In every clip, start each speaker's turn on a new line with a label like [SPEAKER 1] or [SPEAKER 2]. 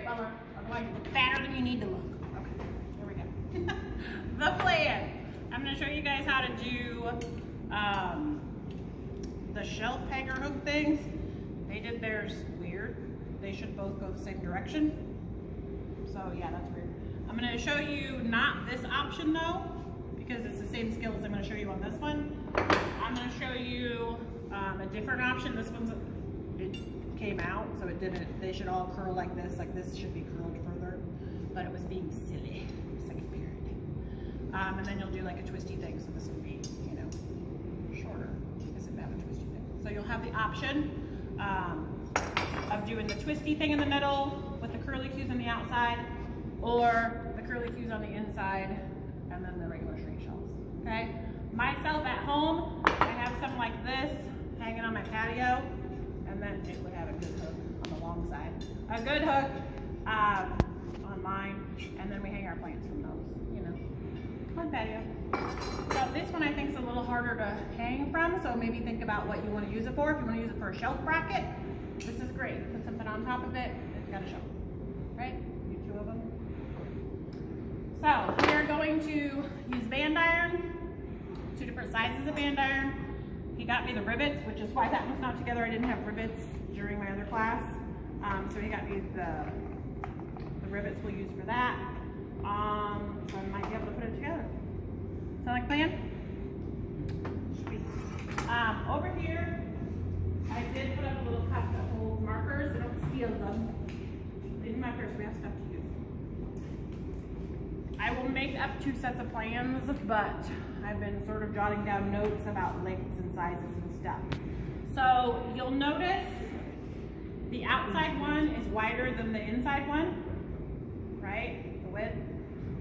[SPEAKER 1] Bubba. Otherwise you look fatter than you need to look. Okay, here we go. The plan. I'm going to show you guys how to do the shelf hanger hook things. They did theirs weird. They should both go the same direction. So yeah, that's weird. I'm going to show you not this option though, because it's the same skills I'm going to show you on this one. I'm going to show you a different option. This one's, it came out, so it didn't, they should all curl like this should be curled further, but it was being silly, second period. And then you'll do like a twisty thing, so this would be, you know, shorter, because it would have a twisty thing. So you'll have the option of doing the twisty thing in the middle with the curly cues on the outside, or the curly cues on the inside, and then the regular straight shells, okay? Myself at home, I have something like this hanging on my patio, and then it would have a good hook on the long side. A good hook on mine, and then we hang our plants from those, you know, on patio. So this one I think is a little harder to hang from, so maybe think about what you want to use it for. If you want to use it for a shelf bracket, this is great. Put something on top of it, it's got a shelf, right? You two of them. So we are going to use band iron, 2 different sizes of band iron. He got me the rivets, which is why that one's not together. I didn't have rivets during my other class. So he got me the rivets we'll use for that. So I might be able to put it together. Sound like a plan? Over here, I did put up a little cup that holds markers. I don't steal them. These are markers, we have stuff to use. I will make up 2 sets of plans, but I've been sort of jotting down notes about lengths and sizes and stuff. So you'll notice the outside one is wider than the inside one, right? The width.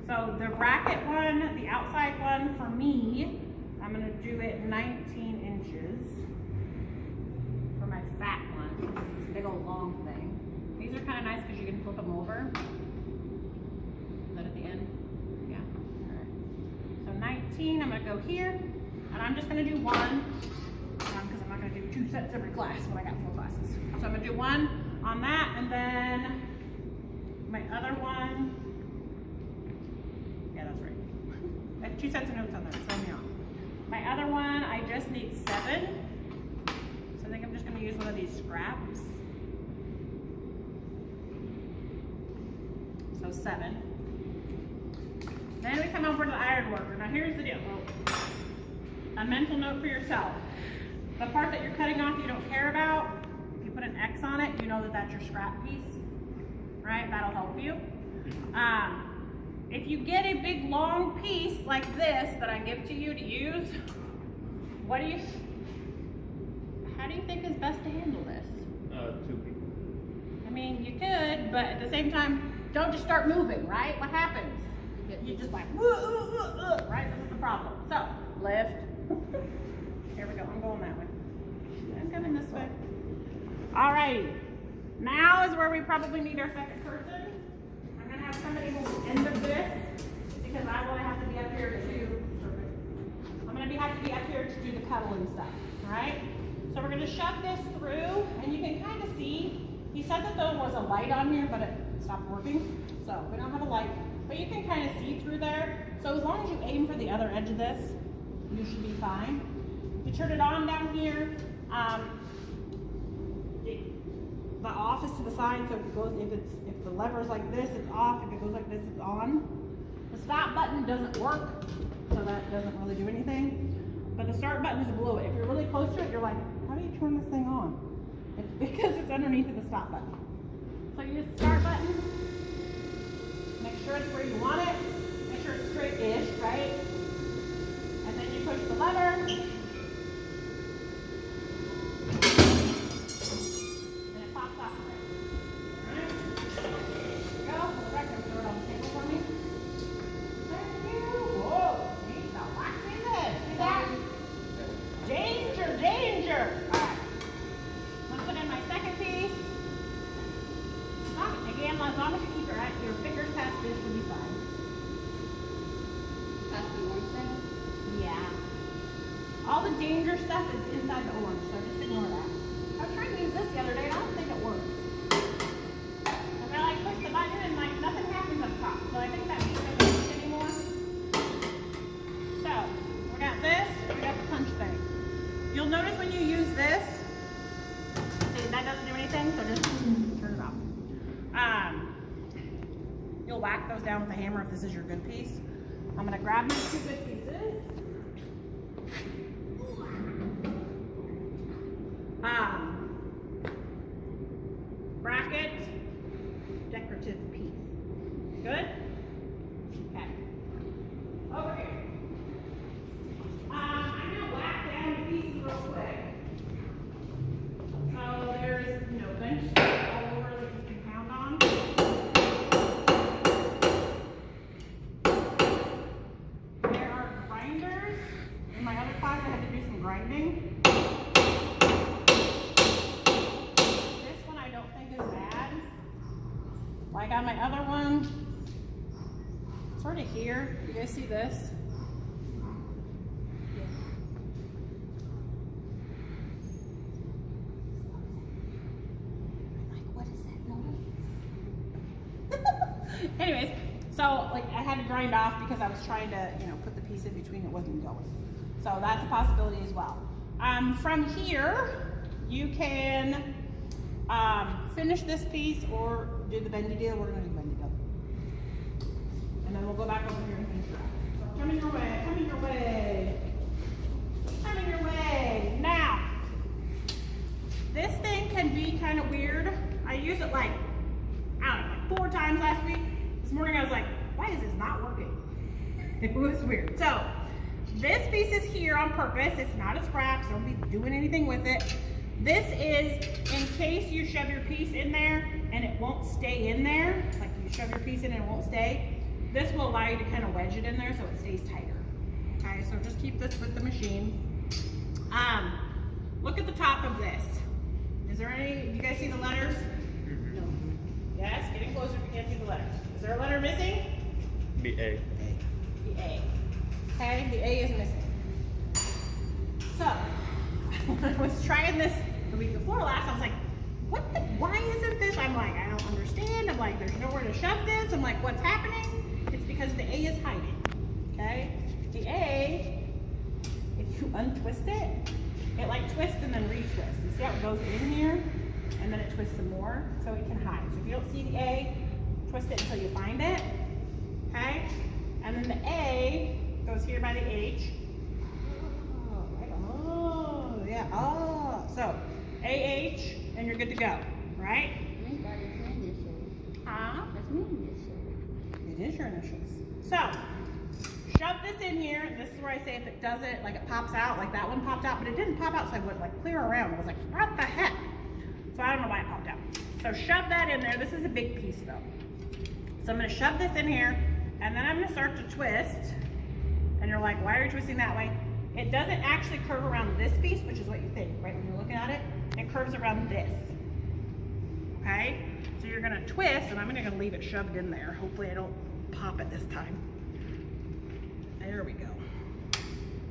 [SPEAKER 1] So the bracket one, the outside one for me, I'm gonna do it 19 inches for my fat one. This big old long thing. These are kind of nice because you can flip them over. Is that at the end? Yeah. All right. So 19, I'm gonna go here, and I'm just gonna do one, because I'm not gonna do 2 sets every class when I got 4 classes. So I'm gonna do one on that, and then my other one, yeah, that's right. I have 2 sets of notes on there, so me on. My other one, I just need 7. So I think I'm just gonna use one of these scraps. So 7. Then we come over to the iron worker. Now here's the deal. A mental note for yourself. The part that you're cutting off you don't care about, if you put an X on it, you know that that's your scrap piece, right? That'll help you. If you get a big long piece like this that I give to you to use, how do you think is best to handle this?
[SPEAKER 2] 2 people.
[SPEAKER 1] I mean, you could, but at the same time, don't just start moving, right? What happens? You just like, right? This is the problem. So, lift. Here we go. I'm going that way. I'm coming this way. All right. Now is where we probably need our second person. I'm going to have somebody hold the end of this because I will have to be up here to do, I'm going to have to be up here to do the cuddle and stuff. All right? So we're going to shove this through, and you can kind of see, he said that there was a light on here, but it stopped working. So we don't have a light, but you can kind of see through there. So as long as you aim for the other edge of this, you should be fine. You turn it on down here. The off is to the side, so if it goes, if the lever is like this, it's off. If it goes like this, it's on. The stop button doesn't work, so that doesn't really do anything. But the start button is below it. If you're really close to it, you're like, how do you turn this thing on? It's because it's underneath of the stop button. So you use the start button. Make sure it's where you want it. Make sure it's straight-ish, right? And then you push the lever. As long as you keep your fingers past this, you'll be fine. Past the orange thing? Yeah. All the danger stuff is inside the orange, so just ignore that. I was trying to use this the other day, and I don't think it works. If I like push the button, whack those down with a hammer if this is your good piece. I'm gonna grab my 2 good pieces. Bracket, decorative piece. Good? Okay. Over here. I'm gonna whack down the pieces real quick. So there's, bench space all over that you can pound on. There are grinders. In my other class, I had to do some grinding. This one I don't think is bad. Like on my other one, sort of here. You guys see this? Anyways, so like I had to grind off because I was trying to, put the piece in between, it wasn't going. So that's a possibility as well. From here, you can finish this piece or do the bendy deal. We're gonna do the bendy deal. And then we'll go back over here and finish that. So coming your way, coming your way, coming your way. Now, this thing can be kind of weird. I use it like, I don't know, like 4 times last week. This morning I was like, why is this not working? It was weird. So this piece is here on purpose. It's not a scrap, so don't be doing anything with it. This is in case you shove your piece in there and it won't stay in there. Like you shove your piece in and it won't stay. This will allow you to kind of wedge it in there so it stays tighter. Okay, so just keep this with the machine. Look at the top of this. Is there any, do you guys see the letters? No. Yes, getting closer if you can't see the letters. Is there a letter missing?
[SPEAKER 2] The A.
[SPEAKER 1] The A. Okay, the A is missing. So, when I was trying this the week before last, I was like, why isn't this? I'm like, I don't understand. I'm like, there's nowhere to shove this. I'm like, what's happening? It's because the A is hiding, okay? The A, if you untwist it, it like twists and then retwists. You see how it goes in here? And then it twists some more, so it can hide. So if you don't see the A, twist it until you find it, okay? And then the A goes here by the H. Oh, yeah, oh. So, AH, and you're good to go, right? Huh? It is your initials. So, shove this in here. This is where I say if it doesn't, like it pops out, like that one popped out, but it didn't pop out, so I went like clear around. I was like, what the heck? So I don't know why it popped out. So shove that in there. This is a big piece though. So I'm gonna shove this in here, and then I'm gonna start to twist. And you're like, why are you twisting that way? It doesn't actually curve around this piece, which is what you think, right? When you're looking at it, it curves around this. Okay? So you're gonna twist, and I'm gonna leave it shoved in there. Hopefully I don't pop it this time. There we go.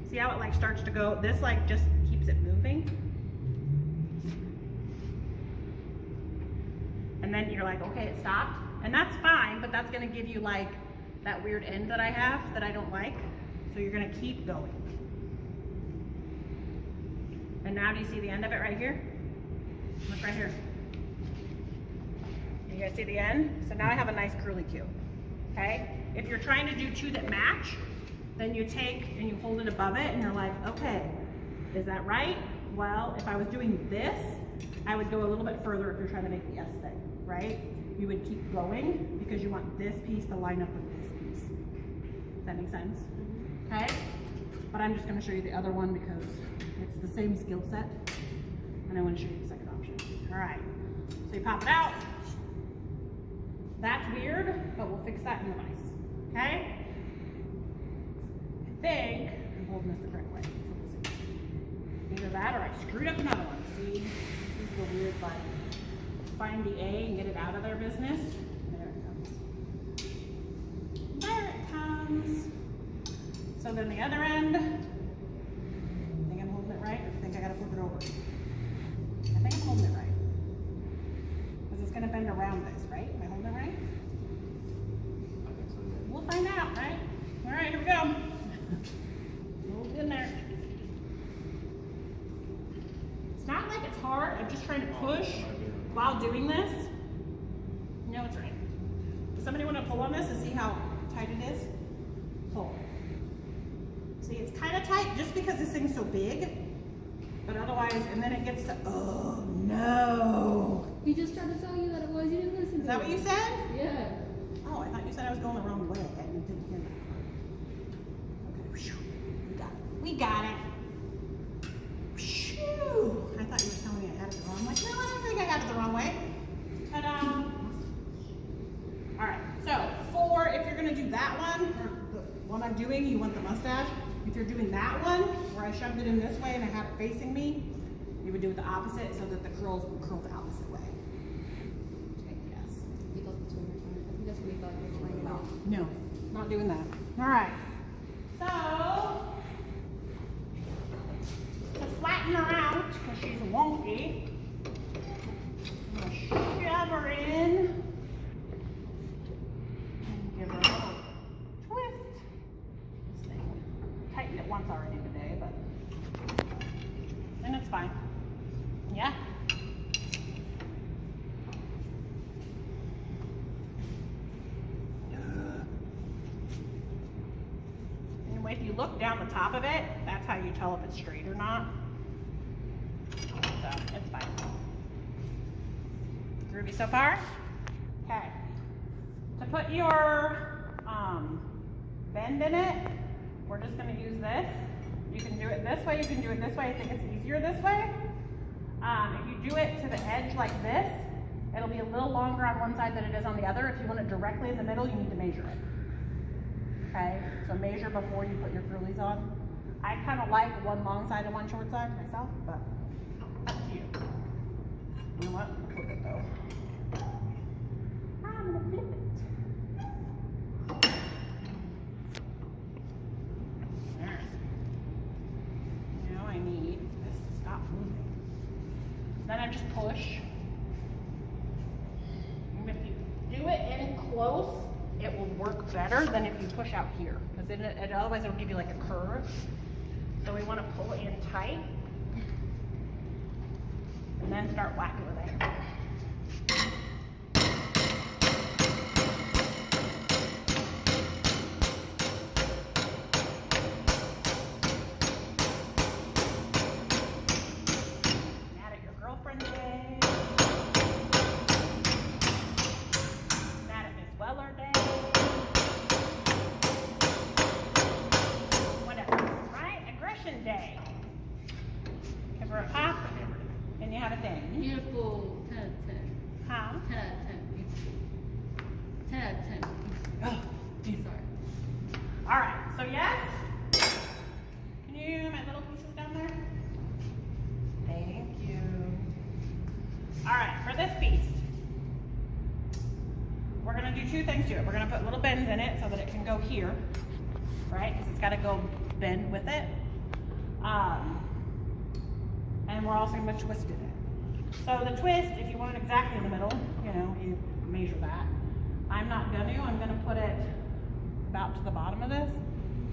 [SPEAKER 1] See how it like starts to go? This like just keeps it moving. And then you're like, okay, it stopped. And that's fine, but that's gonna give you like that weird end that I have that I don't like. So you're gonna keep going. And now do you see the end of it right here? Look right here. You guys see the end? So now I have a nice curly Q, okay? If you're trying to do 2 that match, then you take and you hold it above it and you're like, okay, is that right? Well, if I was doing this, I would go a little bit further if you're trying to make the S thing, right? You would keep going because you want this piece to line up with this piece. Does that make sense? Okay? But I'm just gonna show you the other one because it's the same skill set. And I wanna show you the second option. All right, so you pop it out. That's weird, but we'll fix that in the vise, okay? I think I'm holding this the correct way. So we'll see. Either that or I screwed up another one. See, this is the weird like, find the A and get it out of their business. There it comes. There it comes. So then the other end, think I'm holding it right or think I gotta flip it over? I think I'm holding it right. Because it's gonna bend around this, right? Am I holding it right? We'll find out, right? All right, here we go. Hold it in there. It's not like it's hard. I'm just trying to push while doing this. No, it's right. somebody want to pull on this and see how tight it is? Pull. See, it's kind of tight just because this thing's so big, but otherwise, and then it gets to, oh no.
[SPEAKER 2] We just tried to tell you that it was, you didn't listen to
[SPEAKER 1] Is that what you said?
[SPEAKER 2] Yeah.
[SPEAKER 1] Oh, I thought you said I was going the wrong way. I didn't hear that. Okay, we got it. We got it. Phew. I thought you were telling me I had it the wrong way. No, I don't think I got it the wrong way. Ta-da. All right, so if you're gonna do that one, or the one I'm doing, you want the mustache. If you're doing that one, where I shoved it in this way and I had it facing me, you would do it the opposite so that the curls would curl the opposite way. Okay, yes.
[SPEAKER 2] You thought that's what you were trying to, I think that's what you thought you were trying to do.
[SPEAKER 1] No, not doing that. All right, so to flatten her out, because she's wonky, I'm gonna shove her in and give her a little twist. This thing, tightened it once already today, but and it's fine. Yeah. If you look down the top of it, that's how you tell if it's straight or not. So it's fine. Groovy so far? Okay. To put your bend in it, we're just going to use this. You can do it this way, you can do it this way. I think it's easier this way. If you do it to the edge like this, it'll be a little longer on one side than it is on the other. If you want it directly in the middle, you need to measure it. Okay, so measure before you put your curlies on. I kind of like one long side and one short side myself, but up to you. You know what? Flip it though. I'm gonna flip it. Alright. Now I need this to stop moving. Then I just push. And if you do it in close, it will work better than if you push out here, because otherwise it'll give you like a curve. So we want to pull in tight and then start whacking with it. Mad at your girlfriend day. Mad at Miss Weller day. Day. Because we're a pop and you have a thing.
[SPEAKER 2] Beautiful 10 out of 10.
[SPEAKER 1] Huh?
[SPEAKER 2] 10 out of 10. Beautiful. 10 out of 10.
[SPEAKER 1] Oh,
[SPEAKER 2] Sorry.
[SPEAKER 1] Alright, so yes. Can you, my little pieces down there? Thank you. Alright, for this piece, we're going to do two things to it. We're going to put little bends in it so that it can go here, right? Because it's got to go bend with it. And we're also going to twist it. So the twist, if you want it exactly in the middle, you know, you measure that. I'm not going to. I'm going to put it about to the bottom of this,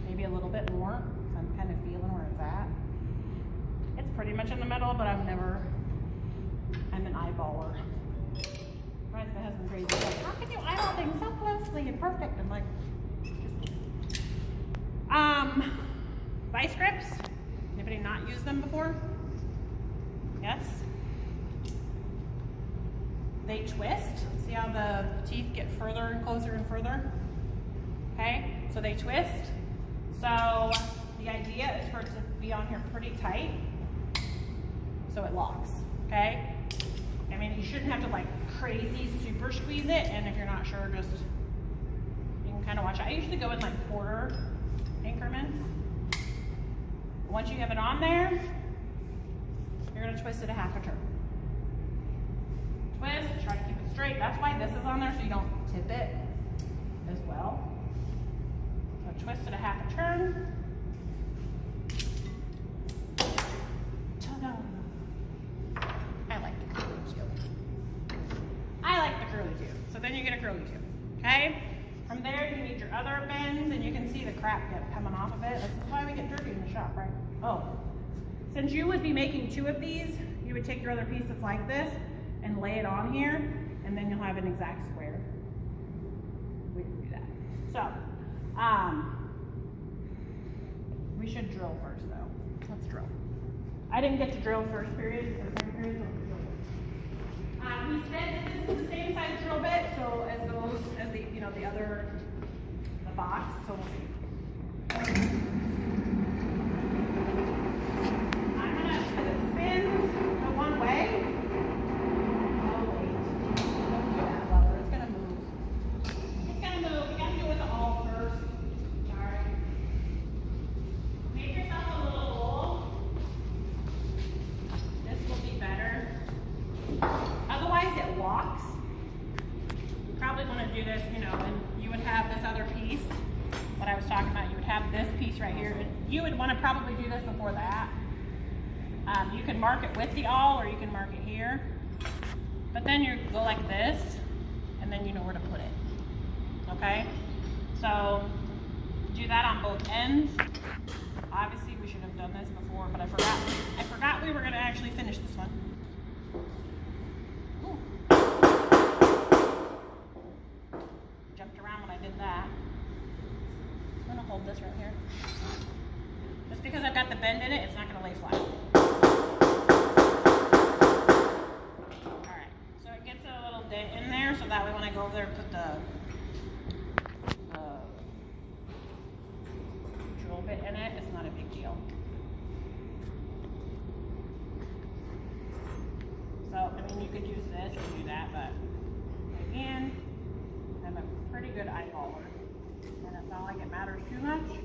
[SPEAKER 1] maybe a little bit more. So I'm kind of feeling where it's at. It's pretty much in the middle, but I'm an eyeballer. Drives my husband crazy. He's like, how can you eyeball things so closely and perfect? I'm like, vice grips. Anybody not used them before? Yes? They twist. See how the teeth get further and closer and further? Okay, so they twist. So the idea is for it to be on here pretty tight so it locks, okay? I mean, you shouldn't have to like crazy super squeeze it, and if you're not sure, just, you can kind of watch it. I usually go in like quarter increments. Once you have it on there, you're going to twist it a half a turn. Twist, try to keep it straight. That's why this is on there, so you don't tip it as well. So twist it a half a turn. Ta-da! I like the curly too. I like the curly too. So then you get a curly too. Okay? From there, you need your other bends, and you can see the crap coming off of it. This is why we get dirty in the shop, right? Oh, since you would be making two of these, you would take your other piece that's like this and lay it on here, and then you'll have an exact square. So, we should drill first though. Let's drill. I didn't get to drill first period or second period, so we'll drill. We said that this is the same size drill bit, so as the box, so we'll see. I'm gonna, as it spins the one way. Oh wait, don't do that, Lover. It's gonna move. It's gonna move. You gotta do it with the awl first. Alright. Make yourself a little hole. This will be better. Otherwise it walks. You probably want to do this, and you would have this other piece, what I was talking about. You would have this piece right here. You would want to probably do this before that. You can mark it with the awl, or you can mark it here. But then you go like this, and then you know where to put it. Okay? So, do that on both ends. Obviously, we should have done this before, but I forgot. I forgot we were going to actually finish this one. Ooh. Jumped around when I did that. I'm going to hold this right here. Just because I've got the bend in it, it's not going to lay flat. Alright, so it gets a little dent in there, so that way when I go over there and put the drill bit in it, it's not a big deal. So, I mean, you could use this and do that, but again, I'm a pretty good eyeballer, and it's not like it matters too much.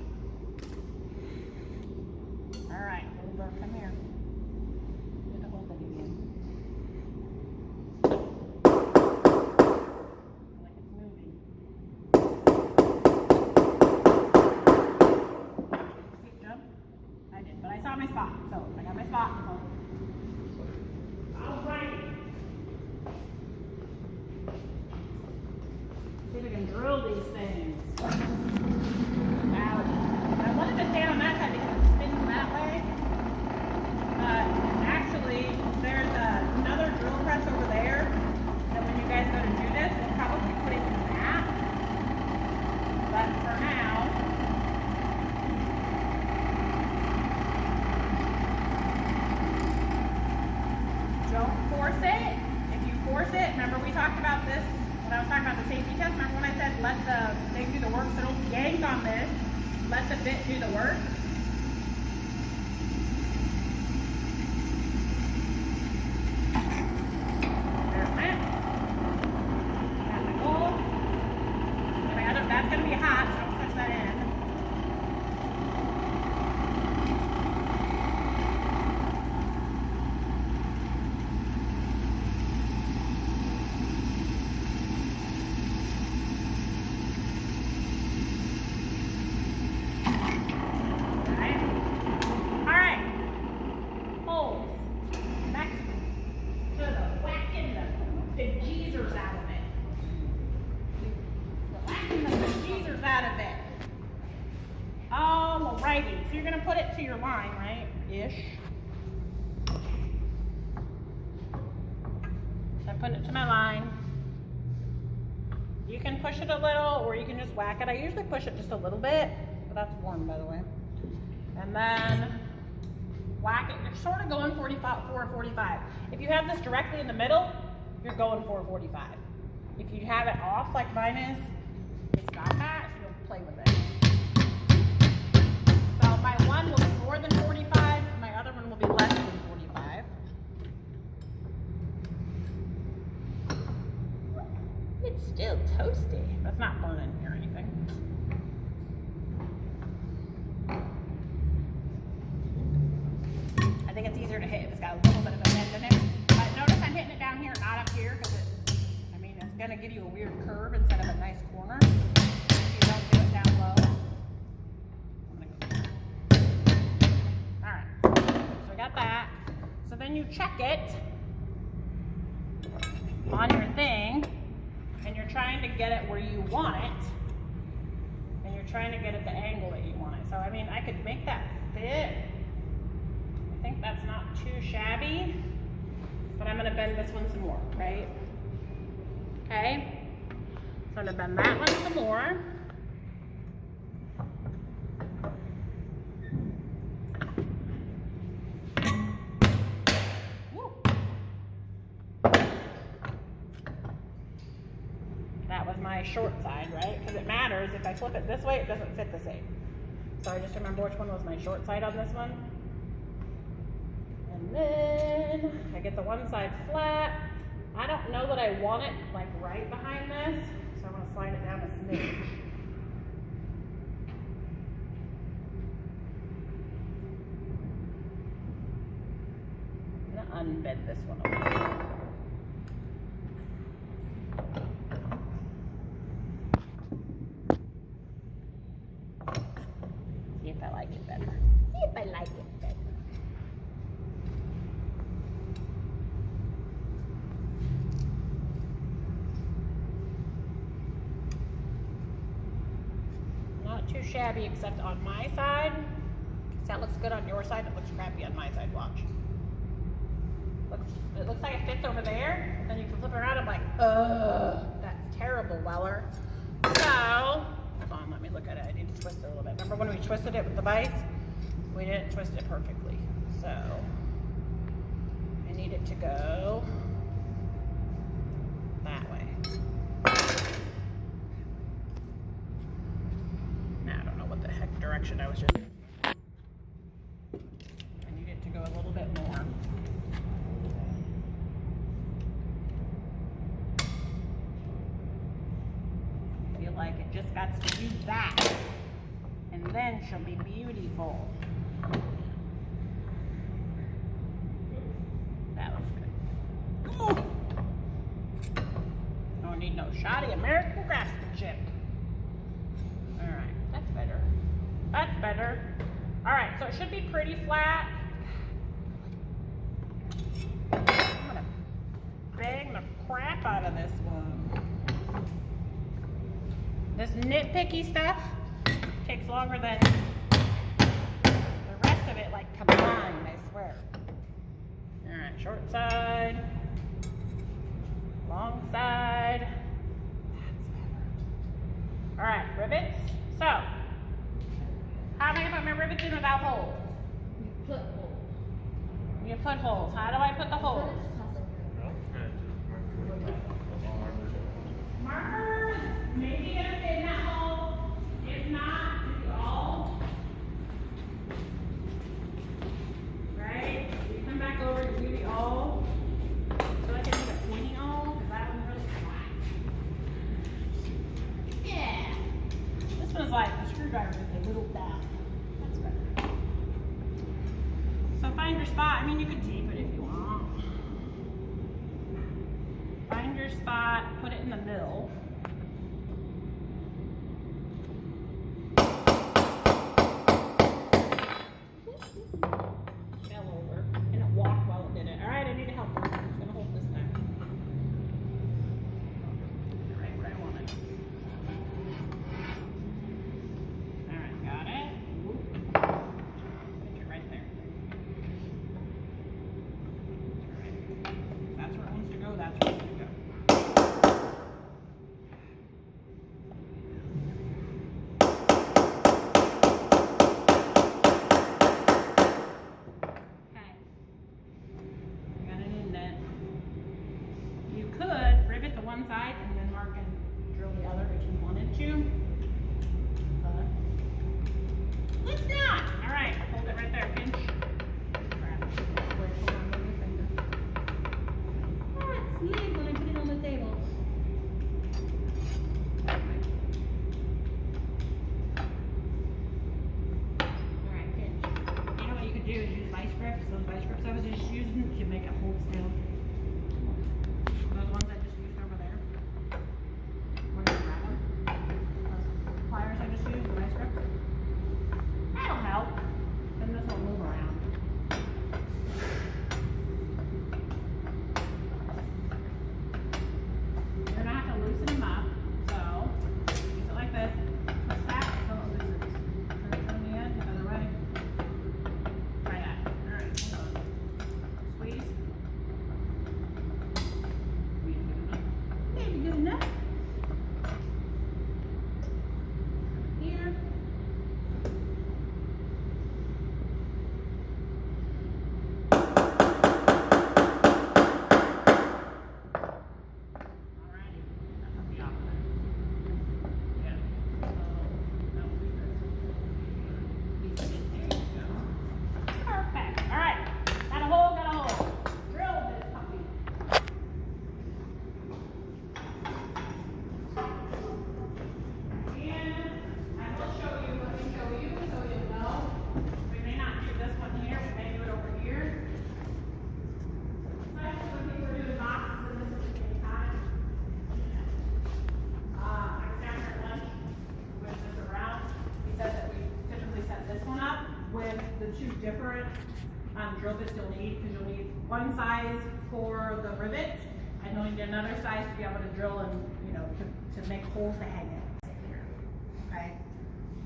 [SPEAKER 1] All right, Wilbur, come here. Get the whole thing again. Like it's moving. See, jump? I did, but I saw my spot, so I got my spot. All right. See if we can drill these things. Now, I wanted to stand on that side because it spins that way. Actually, there's another drill press over there that when you guys go to do this, we'll probably put it in that. But for now, don't force it. If you force it, remember we talked about this when I was talking about the safety test. Remember when I said let the thing do the work, so don't yank on this. Let the bit do the work. There's that. Got my goal. That's going to be hot, so don't touch that end. Alrighty, so you're gonna put it to your line, right? Ish. So I put it to my line. You can push it a little, or you can just whack it. I usually push it just a little bit, but that's warm, by the way. And then whack it. You're sort of going 445. If you have this directly in the middle, you're going 445. If you have it off like mine is, it's got that, so you'll play with it. So my one will be more than 45, my other one will be less than 45. It's still toasty. That's not burning or anything. I think it's easier to hit if it's got a little bit of a bend in it. But notice I'm hitting it down here, not up here, because it's going to give you a weird curve instead of a nice corner. If you don't do it down low. Alright, so I got that. So then you check it on your thing, and you're trying to get it where you want it, and you're trying to get it the angle that you want it. So I mean, I could make that fit. I think that's not too shabby, but I'm going to bend this one some more, right? Okay, so I'm going to bend that one some more. That was my short side, right? Because it matters. If I flip it this way, it doesn't fit the same. So I just remember which one was my short side on this one. And then I get the one side flat. I don't know that I want it like right behind this, so I'm gonna slide it down a smidge. I'm gonna unbend this one a little. See if I like it better. See if I like it better. Not too shabby except on my side. So that looks good on your side. It looks crappy on my side. Watch. It looks like it fits over there. Then you can flip it around. I'm like, ugh, that's terrible, Weller. So, hold on, let me look at it. I need to twist it a little bit. Remember when we twisted it with the vise? We didn't twist it perfectly. So, I need it to go that way. Now, I don't know what the heck direction I was just. I need it to go a little bit more. Like it just got to do that, and then she'll be beautiful. That looks good. Ooh. Don't need no shoddy American craftsmanship. All right, that's better. That's better. All right, so it should be pretty flat. I'm gonna bang the crap out of this one. This nitpicky stuff takes longer than the rest of it, like combined, I swear. All right, short side, long side. That's better. All right, rivets. So, how am I gonna put my rivets in without holes?
[SPEAKER 2] You put holes.
[SPEAKER 1] You put holes. How do I put the holes? Marker is maybe gonna fit in that hole. If not, do all. Right? You come back over to do the all. I feel like I need a pointy all because that one's really flat. Yeah. This one's like a screwdriver with a little down. That's better. So find your spot. I mean, you could tape it if you want. Find your spot, put it in the middle. Fell over, and it walked while it did it. All right, I need a helper. I'm just gonna hold this time. Right where I want it. All right, got it. Put it right there. That's where it wants to go. That's where it wants to go. different drill bits you'll need, because you'll need one size for the rivets, and you'll need another size to be able to drill and, you know, to make holes to hang in here. Okay?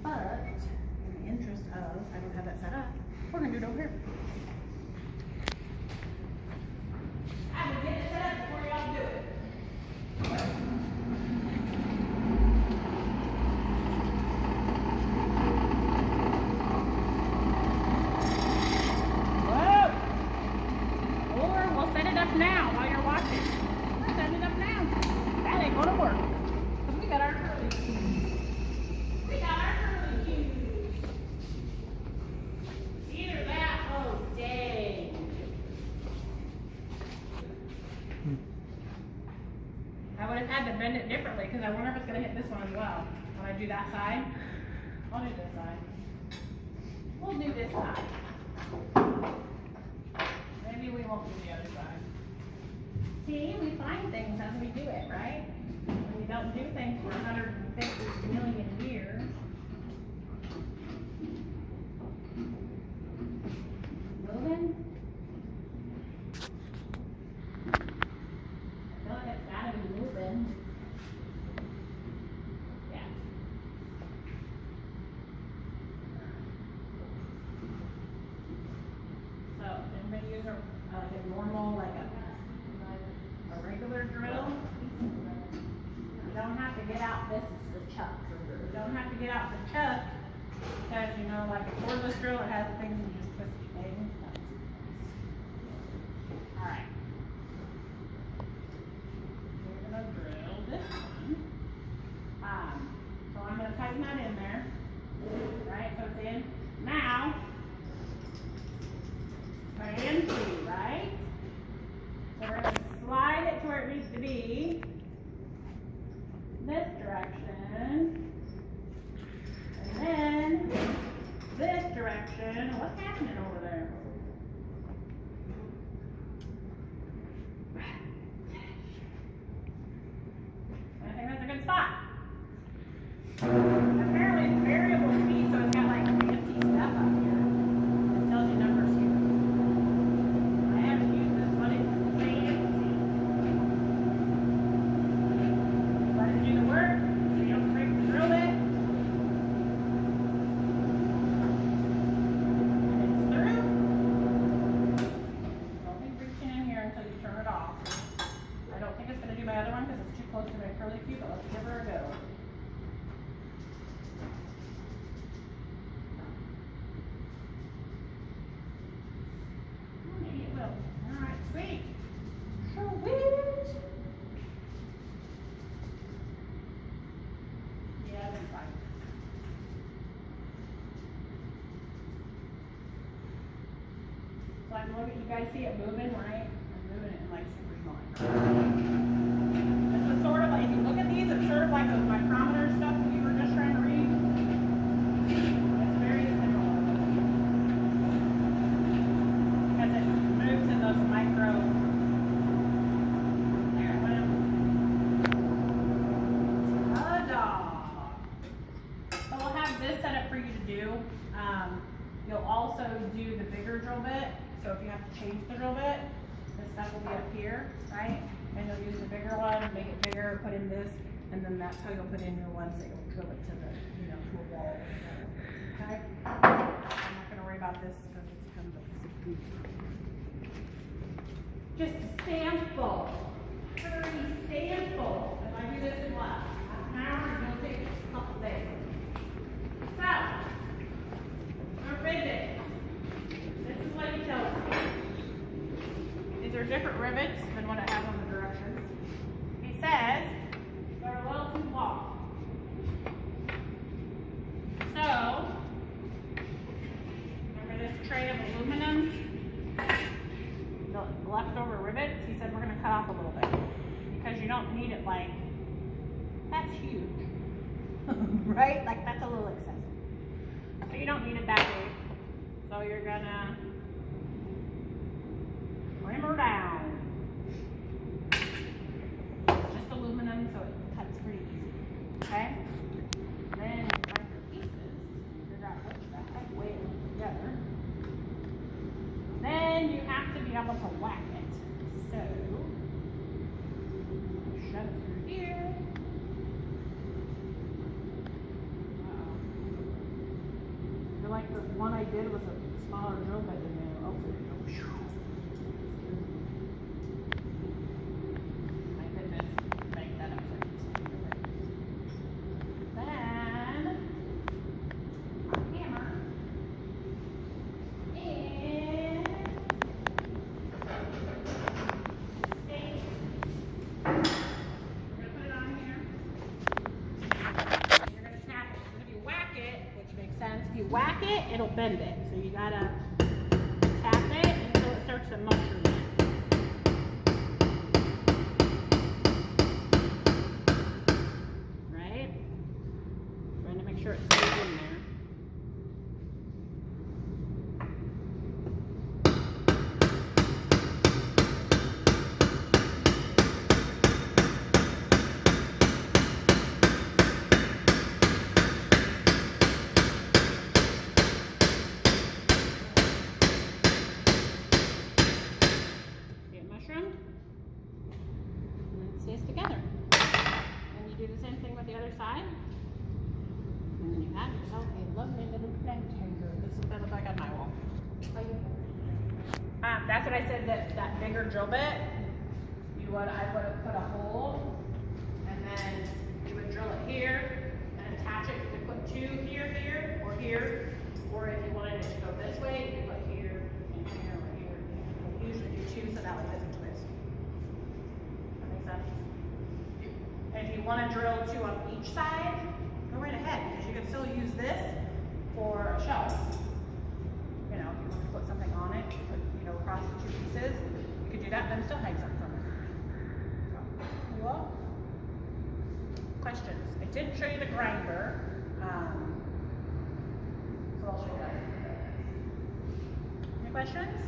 [SPEAKER 1] But in the interest of, I don't have that set up, we're gonna do it over here. I will get it set up before y'all do it. Whoa! Or we'll set it up now while you're watching. We're setting it up now. That ain't gonna work. Because we got our curly cues. We got our curly cues. Either that, oh dang. I would have had to bend it differently, because I wonder if it's going to hit this one as well. When I do that side, I'll do this side. We'll do this side. Maybe we won't do the other side. See, we find things as we do it, right? We don't do things for 150 million years. Moving. I feel like it's gotta be moving. Yeah. So, anybody use a normal, like a regular drill? You don't have to get out, this is the chuck. You don't have to get out the chuck, because, you know, like a cordless drill, it has things you just twist things. Alright. We're gonna drill this one. So I'm gonna tighten that in there. Right, so it's in. Now, plan C, right? So we're gonna slide it to where it needs to be. This direction. And then this direction. What's happening over there? I think that's a good spot. Apparently it's variable speed, so it's got like fancy stuff up here. It tells you numbers here. I haven't used this one, it's fancy. Let it do the work, so you don't break the drill bit. And it's through. Don't be reaching in here until you turn it off. I don't think it's going to do my other one because it's too close to my curly cue, but let's give her a go. Maybe it will. Alright, sweet. Sweet. Yeah, that's fine. So I'm looking, you guys see it moving, right? I'm moving it in like super small. This is sort of like, if you look at these, it's sort of like those micrometer stuff that you were just trying to read. It's very similar. Because it moves in those micro. There, it went. A dog. So we'll have this set up for you to do. You'll also do the bigger drill bit. So if you have to change the drill bit, this stuff will be up here, right? And you'll use the bigger one, make it bigger, put in this, and then that's how you'll put in your ones that you'll drill it to the, you know, to a wall. Okay? I'm not gonna worry about this because it's kind of just a sample. Pretty sample. If I do this in what? Half an hour, it's gonna take a couple days. So, our rivets. This is what he tells me. These are different rivets than what it has on the directions. He says they're a little too long. So, remember this tray of aluminum? The leftover rivets? He said we're going to cut off a little bit. Because you don't need it like, that's huge. Right? Like that's a little excessive. So you don't need it that big. So you're going to trim her down. It's just aluminum, so it cuts pretty easy. Okay? Then you find your pieces, figure out which the heck way it went together. like the one I did was a smaller drill bit in there. Oh, there you go. My goodness, make that up. Then, our hammer. And stake. We're gonna put it on here. You're gonna tap it. And if you whack it, which makes sense, if you whack it, it'll bend it. So you gotta tap it until it starts to mushroom it. Right? Trying to make sure it stays in there. Get mushroomed, and then it stays together. And you do the same thing with the other side. And then you have yourself a lovely little plant hanger. This is what that looks like on my wall. That's what I said, that bigger drill bit, I would have put a hole, and then you would drill it here, and attach it. You could put two here, or here, or if you wanted it to go this way, you could put here, and here, or here. I usually do two, so that way it doesn't twist. That makes sense? And if you want to drill two on each side, go right ahead, because you can still use this for a shelf. You know, if you want to put something on it, put, you know, across the two pieces, you could do that, then it still hangs up from it. So, well, questions? I didn't show you the grinder, so I'll show you that. Any questions?